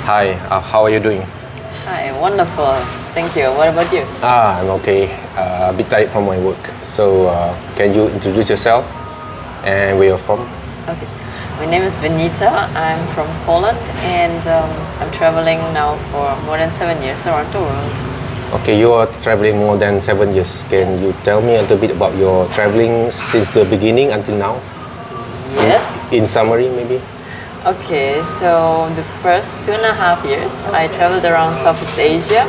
Hi, how are you doing? Hi, wonderful. Thank you. What about you? I'm okay. A bit tired from my work. So, can you introduce yourself and where you're from? Okay. My name is Benita. I'm from Poland and I'm traveling now for more than 7 years around the world. Okay, you are traveling more than 7 years. Can you tell me a little bit about your traveling since the beginning until now? Yes. In summary, maybe? Okay, so the first 2.5 years I traveled around Southeast Asia,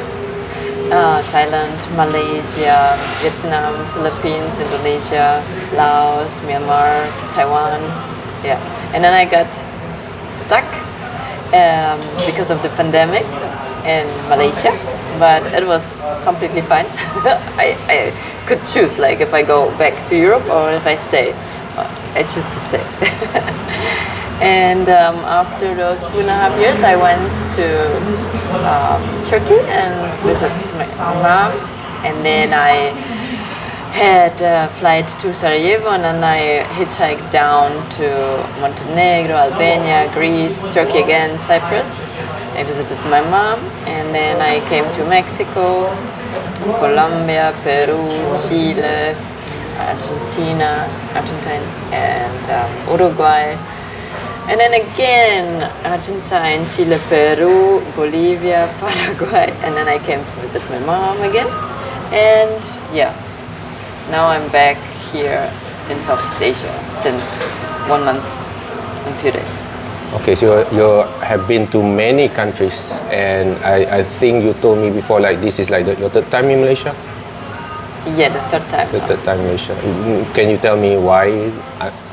Thailand, Malaysia, Vietnam, Philippines, Indonesia, Laos, Myanmar, Taiwan. Yeah. And then I got stuck because of the pandemic in Malaysia, but it was completely fine. I could choose, like, if I go back to Europe or if I stay. I choose to stay. And after those 2.5 years, I went to Turkey and visit my mom, and then I had a flight to Sarajevo, and then I hitchhiked down to Montenegro, Albania, Greece, Turkey again, Cyprus. I visited my mom, and then I came to Mexico, Colombia, Peru, Chile, Argentine, and Uruguay. And then again, Argentine, Chile, Peru, Bolivia, Paraguay, and then I came to visit my mom again. And yeah, now I'm back here in Southeast Asia since 1 month and a few days. Okay, so you have been to many countries, and I think you told me before, like, this is like your third time in Malaysia? Yeah, the third time. The third time in Malaysia. Can you tell me why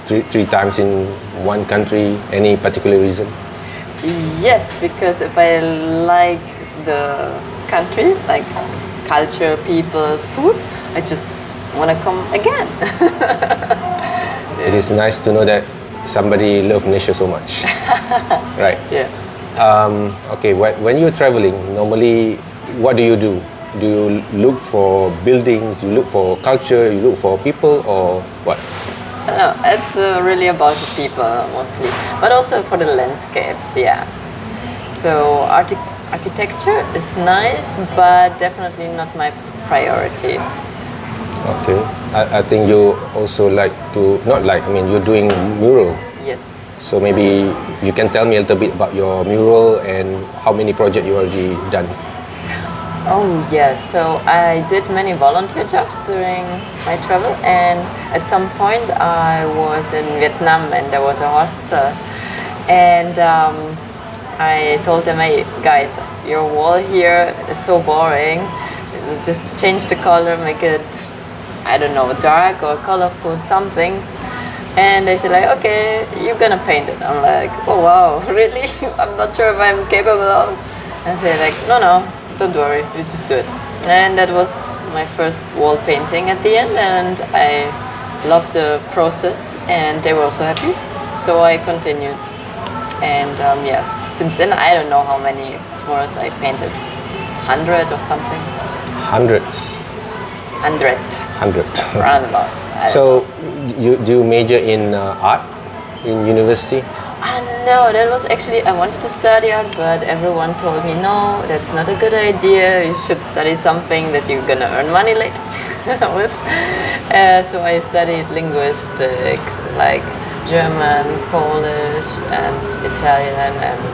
three times in one country? Any particular reason? Yes, because if I like the country, like culture, people, food, I just want to come again. It is nice to know that somebody loves Malaysia so much. Right. Yeah. Okay, when you're traveling, normally what do you do? Do you look for buildings, you look for culture, you look for people, or what? No, it's really about the people mostly, but also for the landscapes, yeah. So architecture is nice, but definitely not my priority. Okay, I think you also like to, not like, I mean, you're doing mural. Yes. So maybe you can tell me a little bit about your mural and how many projects you already done. Oh yes, so I did many volunteer jobs during my travel, and at some point I was in Vietnam and there was a hostel, and I told them, hey guys, your wall here is so boring, just change the color, make it, I don't know, dark or colorful something. And they said, like, okay, you're gonna paint it. I'm like, oh wow, really? I'm not sure if I'm capable of. And they like, no, don't worry, you just do it. And that was my first wall painting at the end, and I loved the process, and they were also happy. So I continued, and yes, since then I don't know how many murals I painted, 100 or something. Hundreds. 100. 100. Roundabout. So do you major in art in university? No, that was actually, I wanted to study art, but everyone told me, no, that's not a good idea. You should study something that you're gonna earn money later with. So I studied linguistics, like German, Polish, and Italian, and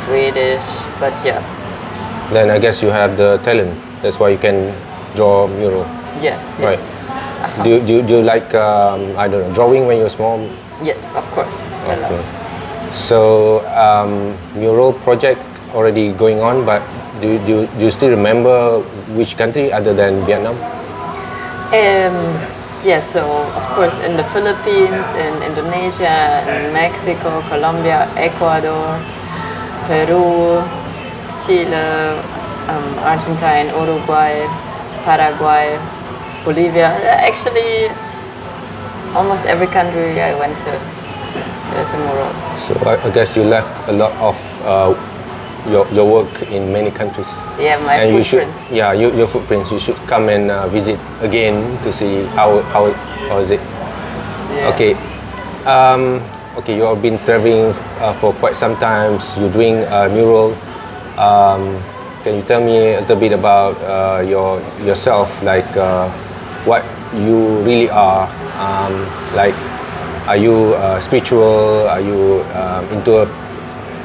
Swedish, but yeah. Then I guess you have the talent. That's why you can draw mural. Yes, Right. yes. Uh-huh. Do you like, I don't know, drawing when you're small? Yes, of course. I love Okay. it. So mural project already going on, but do you still remember which country other than Vietnam? Yeah, so of course in the Philippines, in Indonesia, in Mexico, Colombia, Ecuador, Peru, Chile, Argentine, Uruguay, Paraguay, Bolivia. Actually, almost every country I went to, there's a mural. So I guess you left a lot of your work in many countries. Yeah, my And you should, footprints. yeah, your footprints. You should come and visit again to see how is it. Yeah. Okay. okay, you have been traveling for quite some time. You're doing mural. Can you tell me a little bit about yourself, like what you really are? Like, are you spiritual? Are you into a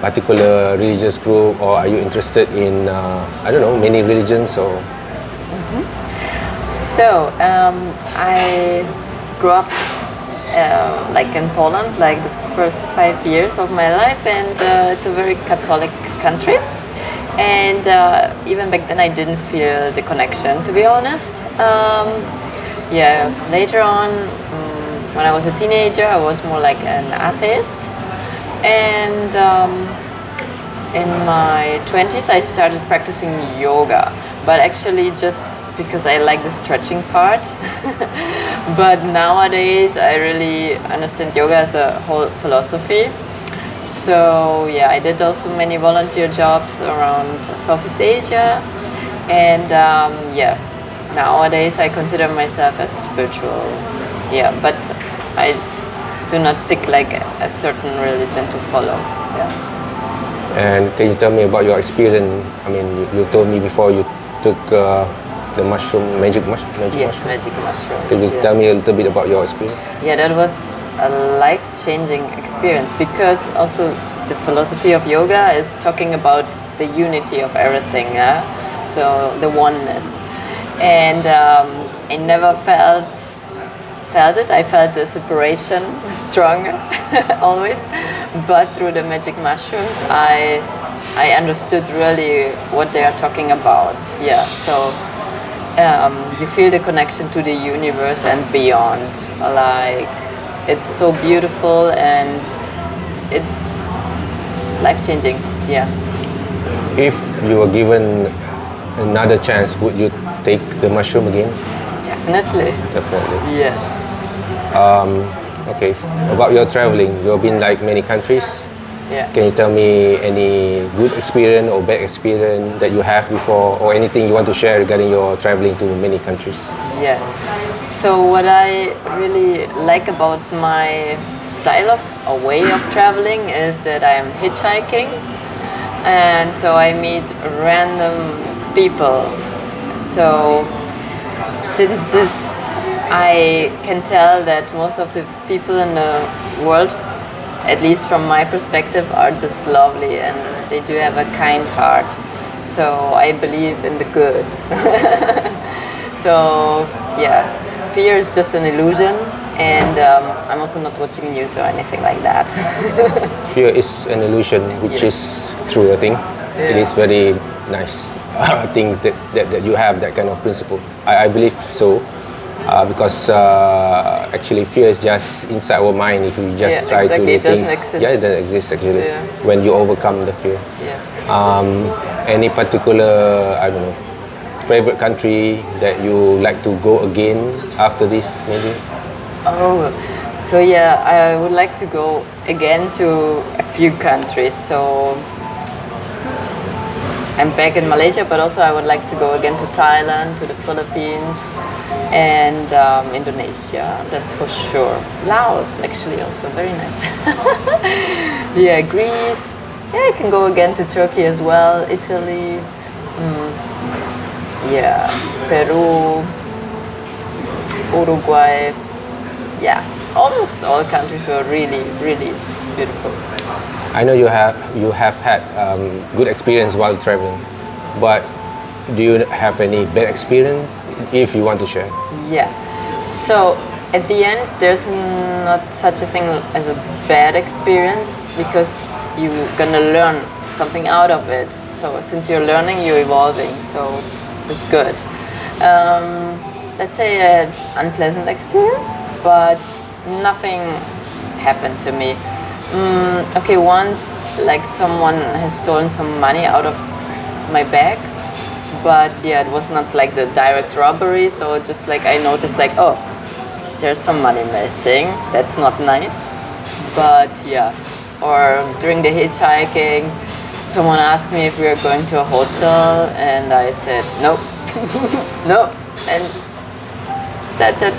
particular religious group, or are you interested in I don't know, many religions or? So I grew up like in Poland, like the first 5 years of my life, and it's a very Catholic country. And even back then, I didn't feel the connection, to be honest. Yeah, later on, when I was a teenager, I was more like an atheist. And in my 20s, I started practicing yoga, but actually just because I like the stretching part. But nowadays, I really understand yoga as a whole philosophy. So yeah, I did also many volunteer jobs around Southeast Asia, and yeah, nowadays I consider myself as spiritual. Yeah, but I do not pick like a certain religion to follow. Yeah. And can you tell me about your experience? I mean, you told me before you took the mushroom, magic mushroom. Yes, magic mushrooms. Can you tell me a little bit about your experience? Yeah, that was a life-changing experience, because also the philosophy of yoga is talking about the unity of everything, yeah? So the oneness. And I never felt it. I felt the separation stronger always. But through the magic mushrooms, I understood really what they are talking about. Yeah. So you feel the connection to the universe and beyond. Like, it's so beautiful and it's life-changing. Yeah. If you were given another chance, would you take the mushroom again? Definitely. Definitely. Yes. Okay. About your traveling, you've been like many countries. Yeah. Can you tell me any good experience or bad experience that you have before, or anything you want to share regarding your traveling to many countries? Yeah. So what I really like about my style of a way of traveling is that I am hitchhiking, and so I meet random people. So since this, I can tell that most of the people in the world, at least from my perspective, are just lovely and they do have a kind heart. So I believe in the good. So yeah, fear is just an illusion, and I'm also not watching news or anything like that. Fear is an illusion, which is true, I think. It is very nice things that you have that kind of principle. I believe so. Because actually fear is just inside our mind. If you just try to do it things, doesn't exist. yeah, it doesn't exist actually. Yeah. When you overcome the fear. Yes. Any particular, I don't know, favorite country that you like to go again after this, maybe? Oh, so yeah, I would like to go again to a few countries. So I'm back in Malaysia, but also I would like to go again to Thailand, to the Philippines, and Indonesia. That's for sure. Laos, actually, also very nice. Yeah, Greece. Yeah, I can go again to Turkey as well. Italy. Yeah, Peru, Uruguay. Yeah, almost all countries were really, really beautiful. I know you have had good experience while traveling, but do you have any bad experience if you want to share? Yeah. So at the end, there's not such a thing as a bad experience, because you're gonna learn something out of it. So since you're learning, you're evolving. So it's good. Let's say an unpleasant experience, but nothing happened to me. Okay, once like someone has stolen some money out of my bag, but yeah, it was not like the direct robbery. So just like I noticed, like, oh, there's some money missing. That's not nice. But yeah, or during the hitchhiking, someone asked me if we were going to a hotel, and I said nope, no, and that's it.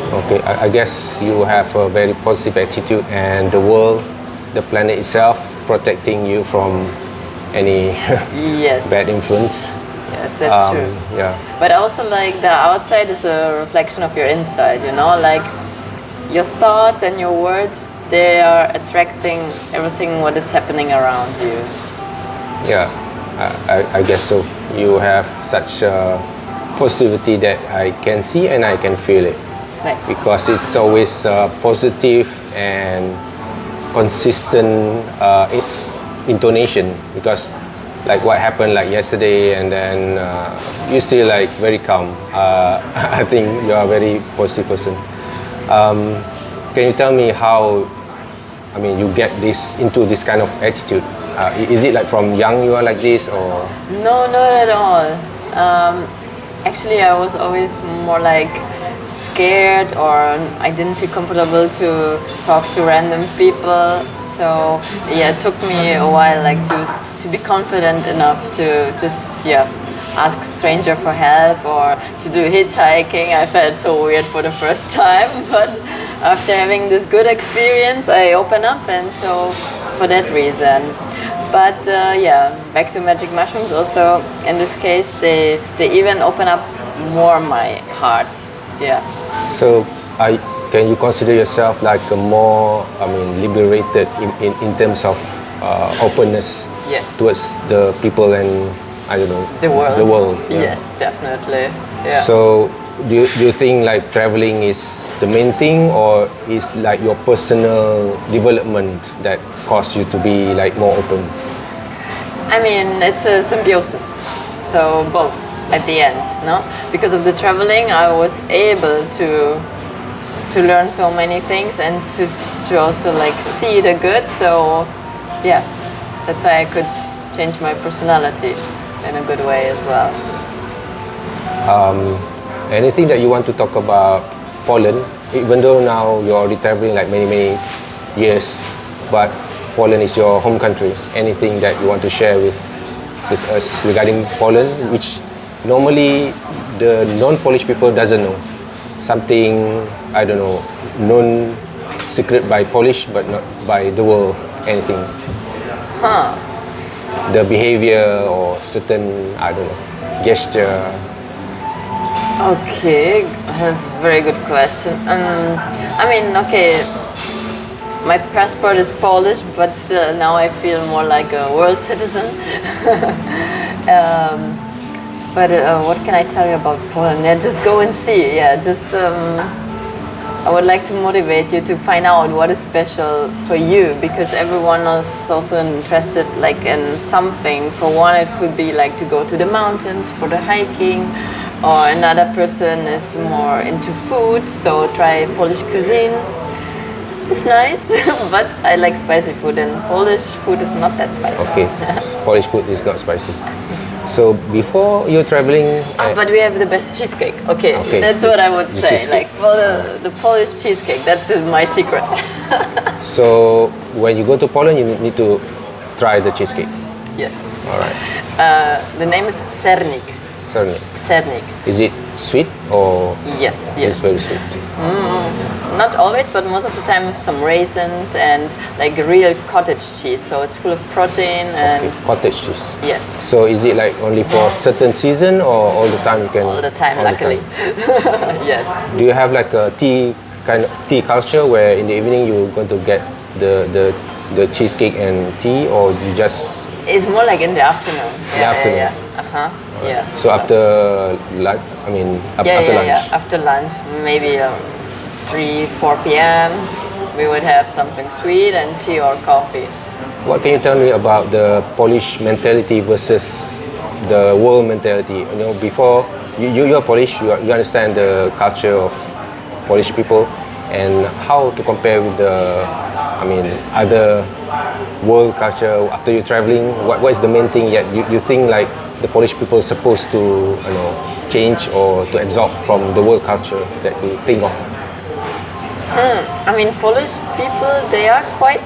Okay, I guess you have a very positive attitude, and the world, the planet itself, protecting you from any Yes, bad influence. yes, that's true. Yeah. But also, like, the outside is a reflection of your inside, you know, like your thoughts and your words, they are attracting everything what is happening around you. Yeah, I guess so. You have such positivity that I can see and I can feel it, Right. because it's always positive and consistent intonation. Because like what happened like yesterday, and then you still like very calm. I think you are a very positive person. Can you tell me how? I mean, you get this into this kind of attitude. Is it like from young you are like this, or? No, not at all. Actually, I was always more like scared, or I didn't feel comfortable to talk to random people. So yeah, it took me a while, like to be confident enough to just ask stranger for help, or to do hitchhiking. I felt so weird for the first time, but after having this good experience, I open up, and so for that reason. But back to magic mushrooms. Also, in this case, they even open up more my heart. Yeah. So, can you consider yourself like a more, I mean, liberated in terms of openness Yes. towards the people and, I don't know, The world. The world. Yeah. Yes, definitely. Yeah. So, do you think like traveling is the main thing, or is like your personal development that caused you to be like more open? I mean, it's a symbiosis. So both at the end, no? Because of the traveling, I was able to learn so many things, and to also like see the good. So yeah, that's why I could change my personality in a good way as well. Anything that you want to talk about Poland, even though now you're already traveling like many years, but Poland is your home country. Anything that you want to share with us regarding Poland, which normally the non-Polish people doesn't know? Something, I don't know, known secret by Polish but not by the world. Anything? Huh. The behavior or certain, I don't know, gesture. Okay, that's a very good question. I mean, okay, my passport is Polish, but still now I feel more like a world citizen. But what can I tell you about Poland? Yeah, just go and see. Yeah, just I would like to motivate you to find out what is special for you, because everyone is also interested like in something. For one, it could be like to go to the mountains for the hiking, or another person is more into food, so try Polish cuisine. It's nice, but I like spicy food, and Polish food is not that spicy. Okay, Polish food is not spicy. So before you're traveling, But we have the best cheesecake. Okay, Okay. that's what I would The say. cheesecake. Like, well, the Polish cheesecake, that's my secret. so when you go to Poland, you need to try the cheesecake. Yes. All right. The name is sernik. Cerny. Sernik. Is it sweet or Yes, yes. it's very sweet? Not always, but most of the time with some raisins and like real cottage cheese. So it's full of protein and Okay. Cottage cheese. yes, So is it like only for certain season or all the time you can? all the time, all the luckily. time? Yes. Do you have like a tea culture where in the evening you're going to get the cheesecake and tea, or you just It's more like in the afternoon. Yeah, afternoon. Yeah, yeah. Uh-huh. Yeah. so after lunch? I mean after lunch. Yeah. After lunch, maybe 3, 4 p.m. we would have something sweet and tea or coffee. What can you tell me about the Polish mentality versus the world mentality? You know, before you're Polish, you understand the culture of Polish people, and how to compare with the, I mean, other world culture after you're traveling. What is the main thing that you think like the Polish people are supposed to, you know, change or to absorb from the world culture that you think of? I mean, Polish people, they are quite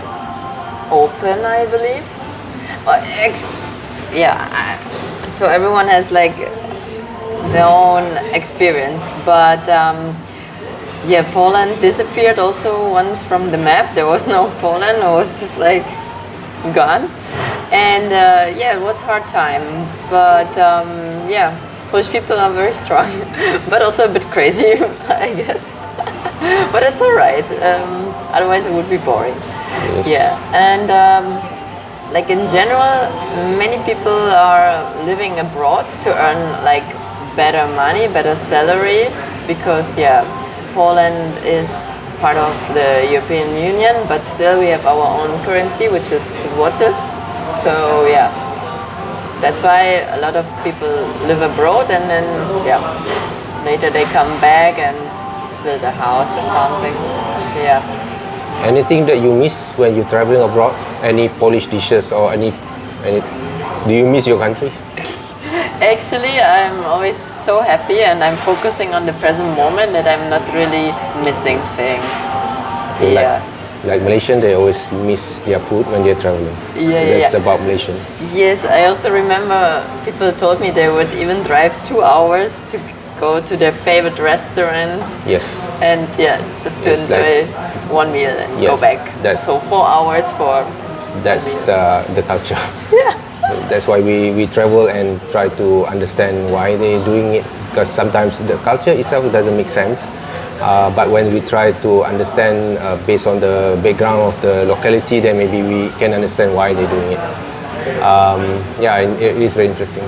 open, I believe. So everyone has like their own experience, but Yeah, Poland disappeared also once from the map. There was no Poland. It was just like gone. And yeah, it was a hard time. But yeah, Polish people are very strong, but also a bit crazy, I guess. But it's all right. Otherwise, it would be boring. Yes. Yeah, and like in general, many people are living abroad to earn like better money, better salary, because yeah, Poland is part of the European Union, but still we have our own currency, which is złoty. So yeah, that's why a lot of people live abroad, and then yeah, later they come back and build a house or something. Yeah. Anything that you miss when you're traveling abroad? Any Polish dishes or any do you miss your country? Actually, I'm always so happy and I'm focusing on the present moment that I'm not really missing things. Yeah. Like Malaysian, they always miss their food when they're traveling. Yeah. That's about Malaysian. Yes, I also remember people told me they would even drive 2 hours to go to their favorite restaurant. Yes. And yeah, just to Yes, enjoy one meal and go Yes, back. that's- So 4 hours for That's the culture. yeah. That's why we travel and try to understand why they're doing it, because sometimes the culture itself doesn't make sense. But when we try to understand based on the background of the locality, then maybe we can understand why they're doing it. Yeah, it is very interesting.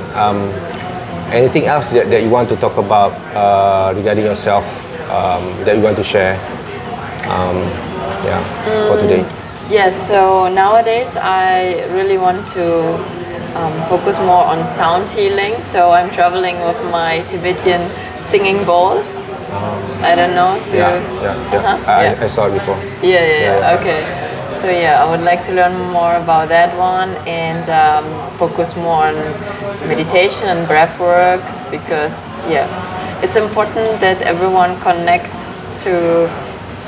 Anything else that you want to talk about regarding yourself that you want to share? Yeah, for today. Yes, so nowadays I really want to focus more on sound healing. So I'm traveling with my Tibetan singing bowl. I don't know if you... Yeah. I saw it before. Yeah. Okay. So yeah, I would like to learn more about that one and focus more on meditation and breath work, because yeah, it's important that everyone connects to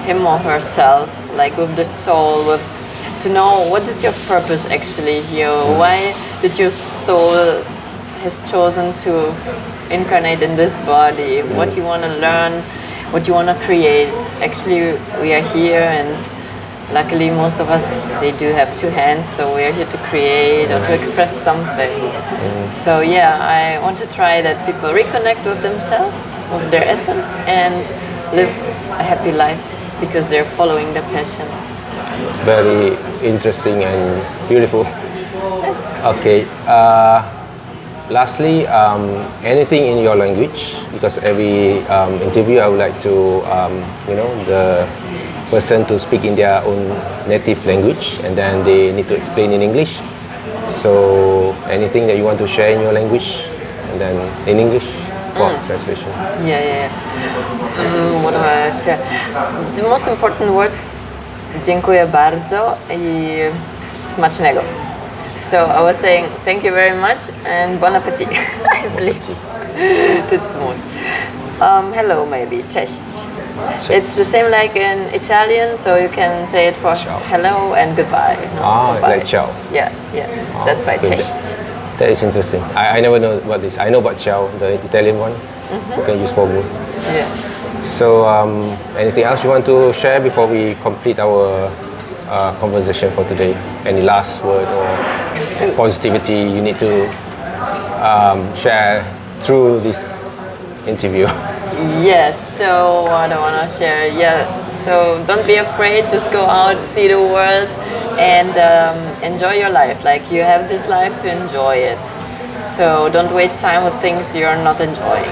him or herself, like with the soul, with to know what is your purpose actually here. Why did your soul has chosen to incarnate in this body? What you want to learn, what you want to create. Actually, we are here, and luckily most of us, they do have 2 hands, so we are here to create or to express something. So yeah, I want to try that people reconnect with themselves, with their essence, and live a happy life because they're following their passion. Very interesting and beautiful. Okay. Lastly, anything in your language, because every interview I would like to, the person to speak in their own native language, and then they need to explain in English. So anything that you want to share in your language, and then in English for translation. Yeah. What do I share? The most important words: dziękuję bardzo i smacznego. So I was saying thank you very much and bon appetit. I believe that's more. Hello, maybe cześć. It's the same like in Italian, so you can say it for Ciao. hello and goodbye. Goodbye. Like ciao. Yeah. That's why good. cześć. That is interesting. I never know about this. I know about ciao, the Italian one. You can use for both. Yeah. So anything else you want to share before we complete our conversation for today? Any last word or positivity you need to share through this interview? Yes, so what I want to share, so don't be afraid, just go out, see the world, and enjoy your life. Like, you have this life to enjoy it. So don't waste time with things you're not enjoying.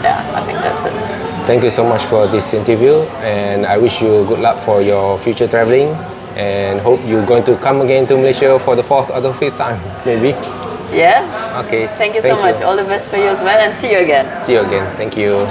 Yeah, I think that's it. Thank you so much for this interview, and I wish you good luck for your future traveling, and hope you're going to come again to Malaysia for the 4th or the 5th time, maybe. Yeah? Okay. Thank you so much. All the best for you as well, and see you again. See you again. Thank you.